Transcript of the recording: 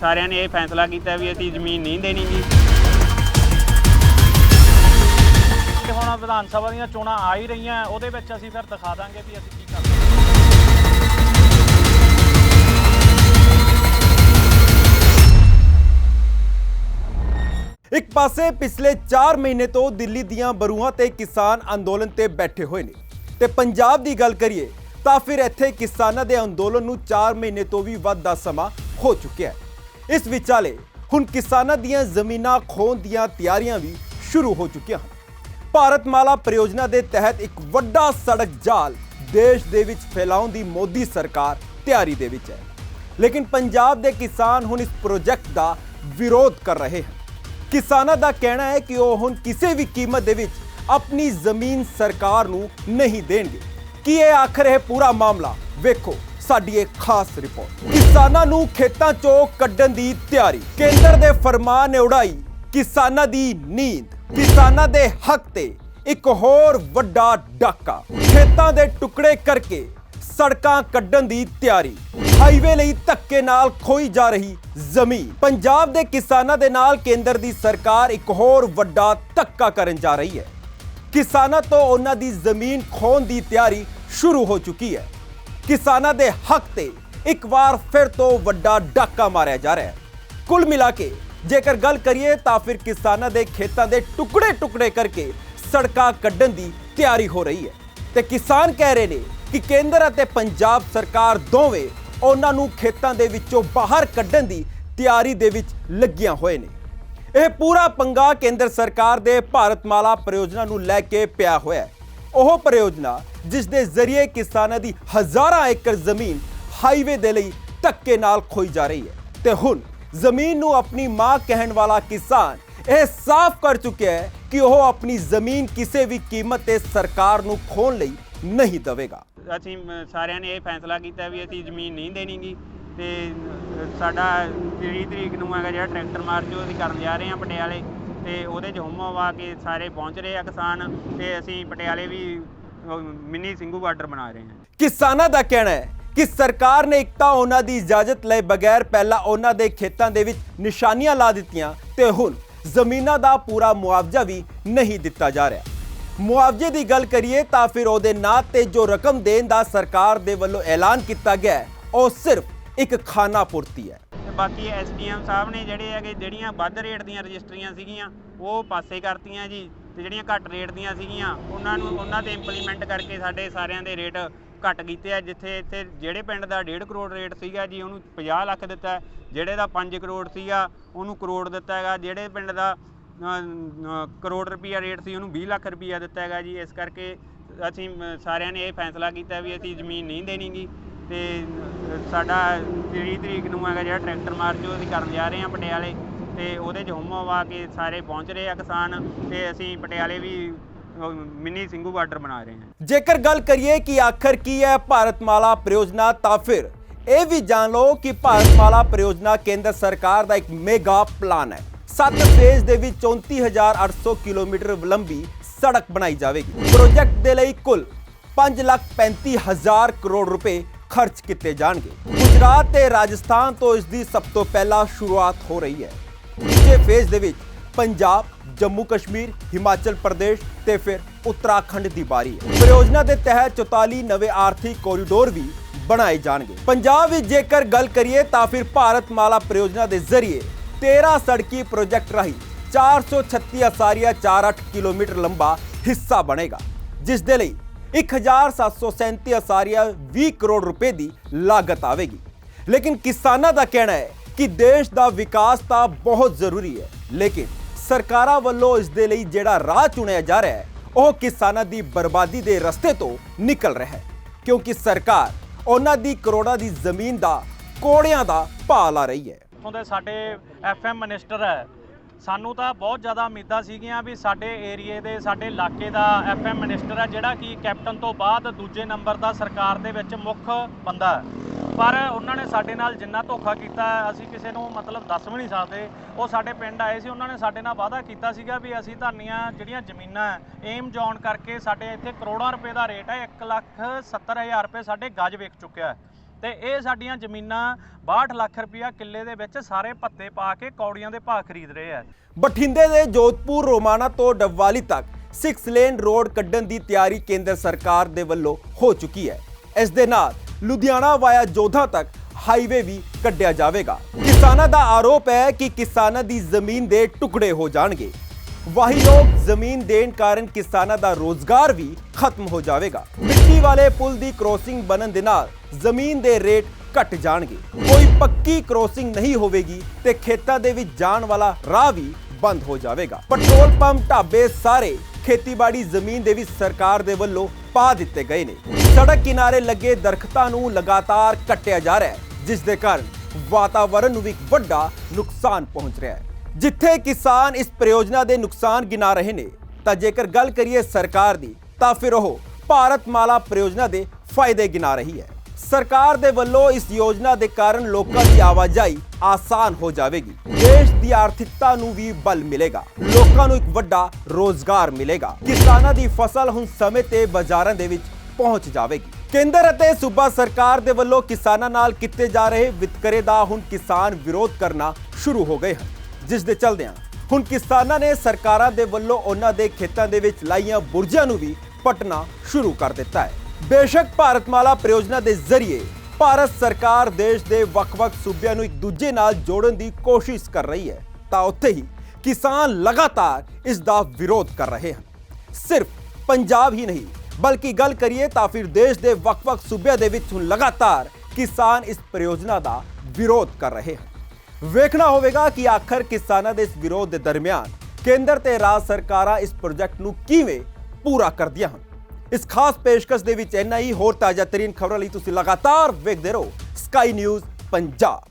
ਸਾਰਿਆਂ ਨੇ ਇਹ ਫੈਸਲਾ ਕੀਤਾ ਵੀ ਅਸੀਂ ਜ਼ਮੀਨ ਨਹੀਂ ਦੇਣੀ ਜੀ। ਹੁਣ ਵਿਧਾਨ ਸਭਾ ਦੀਆਂ ਚੋਣਾਂ ਆ ਹੀ ਰਹੀਆਂ, ਉਹਦੇ ਵਿੱਚ ਅਸੀਂ ਫਿਰ ਦਿਖਾ ਦਾਂਗੇ ਵੀ ਅਸੀਂ ਕੀ ਕਰਦੇ। ਇੱਕ ਪਾਸੇ ਪਿਛਲੇ 4 ਮਹੀਨੇ ਤੋਂ ਦਿੱਲੀ ਦੀਆਂ ਬਰੂਹਾਂ ਤੇ ਕਿਸਾਨ ਅੰਦੋਲਨ ਤੇ ਬੈਠੇ ਹੋਏ ਨੇ ਤੇ ਪੰਜਾਬ ਦੀ ਗੱਲ ਕਰੀਏ ਤਾਂ ਫਿਰ ਇੱਥੇ ਕਿਸਾਨਾਂ ਦੇ ਅੰਦੋਲਨ ਨੂੰ 4 ਮਹੀਨੇ ਤੋਂ ਵੀ ਵੱਧ ਦਾ ਸਮਾਂ ਹੋ ਚੁੱਕਿਆ ਹੈ। ਇਸ ਵਿਚਾਲੇ ਹੁਣ ਕਿਸਾਨਾਂ ਦੀਆਂ ਜ਼ਮੀਨਾਂ ਖੋਹਣ ਦੀਆਂ ਤਿਆਰੀਆਂ ਵੀ ਸ਼ੁਰੂ ਹੋ ਚੁੱਕੀਆਂ ਹਨ। ਭਾਰਤਮਾਲਾ परियोजना ਦੇ ਤਹਿਤ ਇੱਕ ਵੱਡਾ ਸੜਕ ਜਾਲ ਦੇਸ਼ ਦੇ ਵਿੱਚ ਫੈਲਾਉਣ ਦੀ ਮੋਦੀ ਸਰਕਾਰ ਤਿਆਰੀ ਦੇ ਵਿੱਚ ਹੈ, ਲੇਕਿਨ ਪੰਜਾਬ ਦੇ ਕਿਸਾਨ ਹੁਣ ਇਸ ਪ੍ਰੋਜੈਕਟ ਦਾ ਵਿਰੋਧ ਕਰ ਰਹੇ ਹਨ। ਕਿਸਾਨਾਂ ਦਾ ਕਹਿਣਾ ਹੈ ਕਿ ਉਹ ਹੁਣ ਕਿਸੇ ਵੀ ਕੀਮਤ ਦੇ ਵਿੱਚ ਆਪਣੀ ਜ਼ਮੀਨ ਸਰਕਾਰ ਨੂੰ ਨਹੀਂ ਦੇਣਗੇ। ਕੀ ਇਹ ਆਖਰ ਇਹ ਪੂਰਾ ਮਾਮਲਾ ਵੇਖੋ ਸਾਡੀ ਇੱਕ ਖਾਸ ਰਿਪੋਰਟ। ਕਿਸਾਨਾਂ ਨੂੰ ਖੇਤਾਂ ਚੋਂ ਕੱਢਣ ਦੀ ਤਿਆਰੀ, ਕੇਂਦਰ ਦੇ ਫਰਮਾਨ ਨੇ ਉਡਾਈ ਕਿਸਾਨਾਂ ਦੀ ਨੀਂਦ। ਕਿਸਾਨਾਂ ਦੇ ਹੱਕ ਤੇ ਇੱਕ ਹੋਰ ਵੱਡਾ ਡਾਕਾ, ਖੇਤਾਂ ਦੇ ਟੁਕੜੇ ਕਰਕੇ ਸੜਕਾਂ ਕੱਢਣ ਦੀ ਤਿਆਰੀ, ਹਾਈਵੇ ਲਈ ਧੱਕੇ ਨਾਲ ਖੋਈ ਜਾ ਰਹੀ ਜ਼ਮੀਨ। ਪੰਜਾਬ ਦੇ ਕਿਸਾਨਾਂ ਦੇ ਨਾਲ ਕੇਂਦਰ ਦੀ ਸਰਕਾਰ ਇੱਕ ਹੋਰ ਵੱਡਾ ਧੱਕਾ ਕਰਨ ਜਾ ਰਹੀ ਹੈ। ਕਿਸਾਨਾਂ ਤੋਂ ਉਹਨਾਂ ਦੀ ਜ਼ਮੀਨ ਖੋਹਣ ਦੀ ਤਿਆਰੀ ਸ਼ੁਰੂ ਹੋ ਚੁੱਕੀ ਹੈ। ਕਿਸਾਨਾਂ ਦੇ ਹੱਕ ਤੇ ਇੱਕ ਵਾਰ ਫਿਰ ਤੋਂ ਵੱਡਾ ਡਾਕਾ ਮਾਰਿਆ ਜਾ ਰਿਹਾ ਹੈ। ਕੁੱਲ ਮਿਲਾ ਕੇ ਜੇਕਰ ਗੱਲ ਕਰੀਏ ਤਾਂ ਫਿਰ ਕਿਸਾਨਾਂ ਦੇ ਖੇਤਾਂ ਦੇ ਟੁਕੜੇ ਕਰਕੇ ਸੜਕਾਂ ਕੱਢਣ ਦੀ ਤਿਆਰੀ ਹੋ ਰਹੀ ਹੈ ਤੇ ਕਿਸਾਨ ਕਹਿ ਰਹੇ ਨੇ ਕਿ ਕੇਂਦਰ ਅਤੇ ਪੰਜਾਬ ਸਰਕਾਰ ਦੋਵੇਂ ਉਹਨਾਂ ਨੂੰ ਖੇਤਾਂ ਦੇ ਵਿੱਚੋਂ ਬਾਹਰ ਕੱਢਣ ਦੀ ਤਿਆਰੀ ਦੇ ਵਿੱਚ ਲੱਗੀਆਂ ਹੋਏ ਨੇ। ਇਹ ਪੂਰਾ ਪੰਗਾ ਕੇਂਦਰ ਸਰਕਾਰ ਦੇ ਭਾਰਤਮਾਲਾ परियोजना ਨੂੰ ਲੈ ਕੇ ਪਿਆ ਹੋਇਆ ਹੈ। ਉਹ परियोजना ਜਿਸ ਦੇ ਜ਼ਰੀਏ ਕਿਸਾਨਾਂ ਦੀ ਹਜ਼ਾਰਾਂ ਏਕੜ ਜ਼ਮੀਨ ਹਾਈਵੇ ਦੇ ਲਈ ਧੱਕੇ ਨਾਲ ਖੋਈ ਜਾ ਰਹੀ ਹੈ ਤੇ ਹੁਣ ਜ਼ਮੀਨ ਨੂੰ ਆਪਣੀ ਮਾਂ ਕਹਿਣ ਵਾਲਾ ਕਿਸਾਨ ਇਹ ਸਾਫ਼ ਕਰ ਚੁੱਕਿਆ ਹੈ ਕਿ ਉਹ ਆਪਣੀ ਜ਼ਮੀਨ ਕਿਸੇ ਵੀ ਕੀਮਤ ਤੇ ਸਰਕਾਰ ਨੂੰ ਖੋਹਣ ਲਈ ਨਹੀਂ ਦੇਵੇਗਾ। ਅਸੀਂ ਸਾਰਿਆਂ ਨੇ ਇਹ ਫੈਸਲਾ ਕੀਤਾ ਵੀ ਅਸੀਂ ਜ਼ਮੀਨ ਨਹੀਂ ਦੇਣੀਗੀ ਤੇ ਸਾਡਾ 30 ਤਰੀਕ ਨੂੰ ਹੈਗਾ ਜਿਹੜਾ ਟਰੈਕਟਰ ਮਾਰਚ ਉਹ ਅਸੀਂ ਕਰਨ ਜਾ ਰਹੇ ਹਾਂ ਪਟਿਆਲੇ ਤੇ ਉਹਦੇ 'ਚ ਹੁਮਾ ਕੇ ਸਾਰੇ ਪਹੁੰਚ ਰਹੇ ਆ ਕਿਸਾਨ ਤੇ ਅਸੀਂ ਪਟਿਆਲੇ ਵੀ ਮਿੰਨੀ ਸਿੰਘੂ ਬਾਰਡਰ ਬਣਾ ਰਹੇ ਹਾਂ। ਕਿਸਾਨਾਂ ਦਾ ਕਹਿਣਾ ਹੈ ਕਿ ਸਰਕਾਰ ਨੇ ਇੱਕ ਤਾਂ ਉਹਨਾਂ ਦੀ ਇਜਾਜ਼ਤ ਲਏ ਬਗੈਰ ਪਹਿਲਾਂ ਉਹਨਾਂ ਦੇ ਖੇਤਾਂ ਦੇ ਵਿੱਚ ਨਿਸ਼ਾਨੀਆਂ ਲਾ ਦਿੱਤੀਆਂ ਤੇ ਹੁਣ ਜ਼ਮੀਨਾਂ ਦਾ ਪੂਰਾ ਮੁਆਵਜ਼ਾ ਵੀ ਨਹੀਂ ਦਿੱਤਾ ਜਾ ਰਿਹਾ। ਮੁਆਵਜ਼ੇ ਦੀ ਗੱਲ ਕਰੀਏ ਤਾਂ ਫਿਰ ਉਹਦੇ ਨਾਂ ਤੇ ਜੋ ਰਕਮ ਦੇਣ ਦਾ ਸਰਕਾਰ ਦੇ ਵੱਲੋਂ ਐਲਾਨ ਕੀਤਾ ਗਿਆ ਹੈ ਉਹ ਸਿਰਫ ਇੱਕ ਖਾਨਾ ਪੂਰਤੀ ਹੈ। ਬਾਕੀ ਐਸਡੀਐਮ ਸਾਹਿਬ ਨੇ ਜਿਹੜੇ ਹੈਗੇ ਜਿਹੜੀਆਂ ਵੱਧ ਰੇਟ ਦੀਆਂ ਰਜਿਸਟਰੀਆਂ ਸੀਗੀਆਂ ਉਹ ਪਾਸੇ ਕਰਤੀਆਂ ਜੀ ਤੇ ਜਿਹੜੀਆਂ ਘੱਟ ਰੇਟ ਦੀਆਂ ਸੀਗੀਆਂ ਉਹਨਾਂ ਤੇ ਇੰਪਲੀਮੈਂਟ ਕਰਕੇ ਸਾਡੇ ਸਾਰਿਆਂ ਦੇ ਰੇਟ ਘੱਟ ਕੀਤੇ ਆ। ਜਿੱਥੇ ਇੱਥੇ ਜਿਹੜੇ ਪਿੰਡ ਦਾ 1.5 ਕਰੋੜ ਰੇਟ ਸੀਗਾ ਜੀ ਉਹਨੂੰ 50 ਲੱਖ ਦਿੱਤਾ, ਜਿਹੜੇ ਦਾ 5 ਕਰੋੜ ਸੀਗਾ ਉਹਨੂੰ ਕਰੋੜ ਦਿੱਤਾ ਹੈਗਾ, ਜਿਹੜੇ ਪਿੰਡ ਦਾ ਕਰੋੜ ਰੁਪਈਆ ਰੇਟ ਸੀ ਉਹਨੂੰ 20 ਲੱਖ ਰੁਪਈਆ ਦਿੱਤਾ ਹੈਗਾ ਜੀ। ਇਸ ਕਰਕੇ ਅਸੀਂ ਸਾਰਿਆਂ ਨੇ ਇਹ ਫੈਸਲਾ ਕੀਤਾ ਵੀ ਅਸੀਂ ਜ਼ਮੀਨ ਨਹੀਂ ਦੇਣੀਗੀ ਤੇ ਸਾਡਾ 30 ਤਰੀਕ ਨੂੰ ਹੈਗਾ ਜਿਹੜਾ ਟਰੈਕਟਰ ਮਾਰਚ ਉਹ ਅਸੀਂ ਕਰਨ ਜਾ ਰਹੇ ਹਾਂ ਪਟਿਆਲੇ ਤੇ ਉਹਦੇ 'ਚ ਹੁਮਾ ਕੇ ਸਾਰੇ ਪਹੁੰਚ ਰਹੇ ਆ ਕਿਸਾਨ ਤੇ ਅਸੀਂ ਪਟਿਆਲੇ ਵੀ ਮਿੰਨੀ ਸਿੰਘੂ ਬਾਰਡਰ ਬਣਾ ਰਹੇ ਹਾਂ। ਜੇਕਰ ਗੱਲ ਕਰੀਏ ਕਿ ਆਖਰ ਕੀ ਹੈ ਭਾਰਤਮਾਲਾ परियोजना ਤਾਂ ਫਿਰ ਇਹ ਵੀ ਜਾਣ ਲਓ ਕਿ ਭਾਰਤਮਾਲਾ परियोजना ਕੇਂਦਰ ਸਰਕਾਰ ਦਾ ਇੱਕ ਮੇਗਾ ਪਲਾਨ ਹੈ। 7 ਫੇਜ਼ ਦੇ ਵਿੱਚ 34,800 ਕਿਲੋਮੀਟਰ ਲੰਬੀ ਸੜਕ ਬਣਾਈ ਜਾਵੇਗੀ। ਪ੍ਰੋਜੈਕਟ ਦੇ ਲਈ ਕੁੱਲ 5,35,000 ਕਰੋੜ ਰੁਪਏ ਖਰਚ ਕੀਤੇ ਜਾਣਗੇ। ਗੁਜਰਾਤ ਤੇ ਰਾਜਸਥਾਨ ਤੋਂ ਇਸ ਦੀ ਸਭ ਤੋਂ ਪਹਿਲਾਂ ਸ਼ੁਰੂਆਤ ਹੋ ਰਹੀ ਹੈ। ਦੂਜੇ ਫੇਜ਼ ਦੇ ਵਿੱਚ ਪੰਜਾਬ, ਜੰਮੂ ਕਸ਼ਮੀਰ, ਹਿਮਾਚਲ ਪ੍ਰਦੇਸ਼ ਤੇ ਫਿਰ ਉੱਤਰਾਖੰਡ ਦੀ ਬਾਰੀ ਹੈ। परियोजना ਦੇ ਤਹਿਤ 44 ਨਵੇਂ ਆਰਥਿਕ ਕੋਰੀਡੋਰ ਵੀ ਬਣਾਏ ਜਾਣਗੇ। ਪੰਜਾਬ ਵਿੱਚ ਜੇਕਰ ਗੱਲ ਕਰੀਏ ਤਾਂ ਫਿਰ ਭਾਰਤਮਾਲਾ परियोजना ਦੇ ਜ਼ਰੀਏ 13 ਸੜਕੀ ਪ੍ਰੋਜੈਕਟ ਰਾਹੀਂ 436.48 ਕਿਲੋਮੀਟਰ ਲੰਬਾ ਹਿੱਸਾ ਬਣੇਗਾ, ਜਿਸ ਦੇ ਲਈ 1,737.20 ਕਰੋੜ ਰੁਪਏ ਦੀ ਲਾਗਤ ਆਵੇਗੀ। ਲੇਕਿਨ ਕਿਸਾਨਾਂ ਦਾ ਕਹਿਣਾ ਹੈ ਕਿ ਦੇਸ਼ ਦਾ ਵਿਕਾਸ ਤਾਂ ਬਹੁਤ ਜ਼ਰੂਰੀ ਹੈ, ਲੇਕਿਨ ਸਰਕਾਰਾਂ ਵੱਲੋਂ ਇਸ ਦੇ ਲਈ ਜਿਹੜਾ ਰਾਹ ਚੁਣਿਆ ਜਾ ਰਿਹਾ ਹੈ ਉਹ ਕਿਸਾਨਾਂ ਦੀ ਬਰਬਾਦੀ ਦੇ ਰਸਤੇ ਤੋਂ ਨਿਕਲ ਰਿਹਾ ਹੈ, ਕਿਉਂਕਿ ਸਰਕਾਰ ਉਹਨਾਂ ਦੀ ਕਰੋੜਾਂ ਦੀ ਜ਼ਮੀਨ ਦਾ ਕੋੜਿਆਂ ਦਾ ਭਾਅ ਲਾ ਰਹੀ ਹੈ। ਇੱਥੋਂ ਦੇ ਸਾਡੇ ਐਫਐਮ ਮਿਨਿਸਟਰ ਹੈ, ਸਾਨੂੰ ਤਾਂ ਬਹੁਤ ਜ਼ਿਆਦਾ ਉਮੀਦਾਂ ਸੀਗੀਆਂ ਵੀ ਸਾਡੇ ਏਰੀਏ ਦੇ ਸਾਡੇ ਇਲਾਕੇ ਦਾ ਐਫਐਮ ਮਿਨਿਸਟਰ ਹੈ ਜਿਹੜਾ ਕਿ ਕੈਪਟਨ ਤੋਂ ਬਾਅਦ ਦੂਜੇ ਨੰਬਰ ਦਾ ਸਰਕਾਰ ਦੇ ਵਿੱਚ ਮੁੱਖ ਬੰਦਾ ਹੈ, ਪਰ ਉਹਨਾਂ ਨੇ ਸਾਡੇ ਨਾਲ ਜਿੰਨਾ ਧੋਖਾ ਕੀਤਾ ਅਸੀਂ ਕਿਸੇ ਨੂੰ ਮਤਲਬ ਦੱਸ ਵੀ ਨਹੀਂ ਸਕਦੇ। ਉਹ ਸਾਡੇ ਪਿੰਡ ਆਏ ਸੀ, ਉਹਨਾਂ ਨੇ ਸਾਡੇ ਨਾਲ ਵਾਅਦਾ ਕੀਤਾ ਸੀਗਾ ਵੀ ਅਸੀਂ ਤੁਹਾਡੀਆਂ ਜਿਹੜੀਆਂ ਜ਼ਮੀਨਾਂ ਏਮ ਜੋਨ ਕਰਕੇ ਸਾਡੇ ਇੱਥੇ ਕਰੋੜਾਂ ਰੁਪਏ ਦਾ ਰੇਟ ਹੈ, 1,70,000 ਰੁਪਏ ਸਾਡੇ ਗਜ ਵਿਕ ਚੁੱਕਿਆ ਹੈ। ਤੇ ਇਹ ਸਾਡੀਆਂ ਜ਼ਮੀਨਾਂ 62 ਲੱਖ ਰੁਪਇਆ ਕਿੱਲੇ ਦੇ ਵਿੱਚ ਸਾਰੇ ਭੱਤੇ ਪਾ ਕੇ ਕੌੜੀਆਂ ਦੇ ਭਾਅ ਖਰੀਦ ਰਹੇ ਆ। ਬਠਿੰਡੇ ਦੇ ਜੋਧਪੁਰ ਰੋਮਾਣਾ ਤੋਂ ਡੱਬਵਾਲੀ ਤੱਕ 6 ਲੇਨ ਰੋਡ ਕੱਢਣ ਦੀ ਤਿਆਰੀ ਕੇਂਦਰ ਸਰਕਾਰ ਦੇ ਵੱਲੋਂ ਹੋ ਚੁੱਕੀ ਹੈ। ਇਸ ਦੇ ਨਾਲ ਲੁਧਿਆਣਾ ਵਾਇਆ ਜੋਧਾ ਤੱਕ ਹਾਈਵੇ ਵੀ ਕੱਢਿਆ ਜਾਵੇਗਾ। ਕਿਸਾਨਾਂ ਦਾ ਆਰੋਪ ਹੈ ਕਿ ਕਿਸਾਨਾਂ ਦੀ ਜ਼ਮੀਨ ਦੇ ਟੁਕੜੇ ਹੋ ਜਾਣਗੇ। ਵਾਹੀ ਲੋਕ ਜ਼ਮੀਨ ਦੇਣ ਕਾਰਨ ਕਿਸਾਨਾਂ ਦਾ ਰੋਜ਼ਗਾਰ ਵੀ ਖਤਮ ਹੋ ਜਾਵੇਗਾ। ਮਿੱਟੀ ਵਾਲੇ ਪੁਲ ਦੀ ਕ੍ਰੋਸਿੰਗ ਬਣਨ ਦੇ ਨਾਲ ਜ਼ਮੀਨ ਦੇ ਰੇਟ ਘਟ ਜਾਣਗੇ। ਕੋਈ ਪੱਕੀ ਕ੍ਰੋਸਿੰਗ ਨਹੀਂ ਹੋਵੇਗੀ ਤੇ ਖੇਤਾਂ ਦੇ ਵਿੱਚ ਜਾਣ ਵਾਲਾ ਰਾਹ ਵੀ ਬੰਦ ਹੋ ਜਾਵੇਗਾ। ਪੈਟਰੋਲ ਪੰਪ, ਢਾਬੇ ਸਾਰੇ ਖੇਤੀਬਾੜੀ ਜ਼ਮੀਨ ਦੇ ਵਿੱਚ ਸਰਕਾਰ ਦੇ ਵੱਲੋਂ ਪਾ ਦਿੱਤੇ ਗਏ ਨੇ। ਸੜਕ ਕਿਨਾਰੇ ਲੱਗੇ ਦਰਖਤਾਂ ਨੂੰ ਲਗਾਤਾਰ ਕੱਟਿਆ ਜਾ ਰਿਹਾ ਹੈ, ਜਿਸ ਦੇ ਕਾਰਨ ਵਾਤਾਵਰਣ ਨੂੰ ਵੀ ਇੱਕ ਵੱਡਾ ਨੁਕਸਾਨ ਪਹੁੰਚ ਰਿਹਾ ਹੈ। ਜਿੱਥੇ ਕਿਸਾਨ ਇਸ ਪ੍ਰਯੋਜਨਾ ਦੇ ਨੁਕਸਾਨ ਗਿਣਾ ਰਹੇ ਨੇ, ਤਾਂ ਜੇਕਰ ਗੱਲ ਕਰੀਏ ਸਰਕਾਰ ਦੀ, ਤਾਂ ਫਿਰ ਉਹ ਭਾਰਤਮਾਲਾ ਪ੍ਰਯੋਜਨਾ ਦੇ ਫਾਇਦੇ ਗਿਣਾ ਰਹੀ ਹੈ। ਸਰਕਾਰ ਦੇ ਵੱਲੋਂ ਇਸ ਯੋਜਨਾ ਦੇ ਕਾਰਨ ਲੋਕਾਂ ਦੀ ਆਵਾਜਾਈ ਆਸਾਨ ਹੋ ਜਾਵੇਗੀ। ਦੇਸ਼ ਦੀ ਆਰਥਿਕਤਾ ਨੂੰ ਵੀ ਬਲ ਮਿਲੇਗਾ। ਲੋਕਾਂ ਨੂੰ ਇੱਕ ਵੱਡਾ ਰੋਜ਼ਗਾਰ ਮਿਲੇਗਾ। ਕਿਸਾਨਾਂ ਦੀ ਫਸਲ ਹੁਣ ਸਮੇਂ ਤੇ ਬਾਜ਼ਾਰਾਂ ਦੇ ਵਿੱਚ ਪਹੁੰਚ ਜਾਵੇਗੀ। ਕੇਂਦਰ ਅਤੇ ਸੂਬਾ ਸਰਕਾਰ ਦੇ ਵੱਲੋਂ ਕਿਸਾਨਾਂ ਨਾਲ ਕੀਤੇ ਜਾ ਰਹੇ ਵਿਤਕਰੇ ਦਾ ਹੁਣ ਕਿਸਾਨ ਵਿਰੋਧ ਕਰਨਾ ਸ਼ੁਰੂ ਹੋ ਗਏ ਹਨ, ਜਿਸ ਦੇ ਚਲਦਿਆਂ ਹੁਣ ਕਿਸਾਨਾਂ ਨੇ ਸਰਕਾਰਾਂ ਦੇ ਵੱਲੋਂ ਉਹਨਾਂ ਦੇ ਖੇਤਾਂ ਦੇ ਵਿੱਚ ਲਾਈਆਂ ਬੁਰਜਾਂ ਨੂੰ ਵੀ ਪੱਟਣਾ ਸ਼ੁਰੂ ਕਰ ਦਿੱਤਾ ਹੈ। ਬੇਸ਼ੱਕ ਭਾਰਤਮਾਲਾ ਪ੍ਰਯੋਜਨਾ ਦੇ ਜ਼ਰੀਏ ਭਾਰਤ ਸਰਕਾਰ ਦੇਸ਼ ਦੇ ਵੱਖ-ਵੱਖ ਸੂਬਿਆਂ ਨੂੰ ਇੱਕ ਦੂਜੇ ਨਾਲ ਜੋੜਨ ਦੀ ਕੋਸ਼ਿਸ਼ ਕਰ ਰਹੀ ਹੈ, ਤਾਂ ਉੱਥੇ ਹੀ ਕਿਸਾਨ ਲਗਾਤਾਰ ਇਸ ਦਾ ਵਿਰੋਧ ਕਰ ਰਹੇ ਹਨ। ਸਿਰਫ ਪੰਜਾਬ ਹੀ ਨਹੀਂ, ਬਲਕਿ ਗੱਲ ਕਰੀਏ ਤਾਂ ਫਿਰ ਦੇਸ਼ ਦੇ ਵੱਖ-ਵੱਖ ਸੂਬਿਆਂ ਦੇ ਵਿੱਚ ਹੁਣ ਲਗਾਤਾਰ ਕਿਸਾਨ ਇਸ ਪ੍ਰਯੋਜਨਾ ਦਾ ਵਿਰੋਧ ਕਰ ਰਹੇ ਹਨ। ਵੇਖਣਾ ਹੋਵੇਗਾ ਕਿ ਆਖਰ ਕਿਸਾਨਾਂ ਦੇ ਇਸ ਵਿਰੋਧ ਦੇ ਦਰਮਿਆਨ ਕੇਂਦਰ ਤੇ ਰਾਜ ਸਰਕਾਰਾਂ ਇਸ ਪ੍ਰੋਜੈਕਟ ਨੂੰ ਕਿਵੇਂ ਪੂਰਾ ਕਰਦੀਆਂ ਹਨ। ਇਸ ਖਾਸ ਪੇਸ਼ਕਸ਼ ਦੇ ਵਿੱਚ ਇੰਨਾ ਹੀ। ਹੋਰ ਤਾਜ਼ਾ ਤਰੀਨ ਖਬਰਾਂ ਲਈ ਤੁਸੀਂ ਲਗਾਤਾਰ ਵੇਖਦੇ ਰਹੋ ਸਕਾਈ ਨਿਊਜ਼ ਪੰਜਾਬ।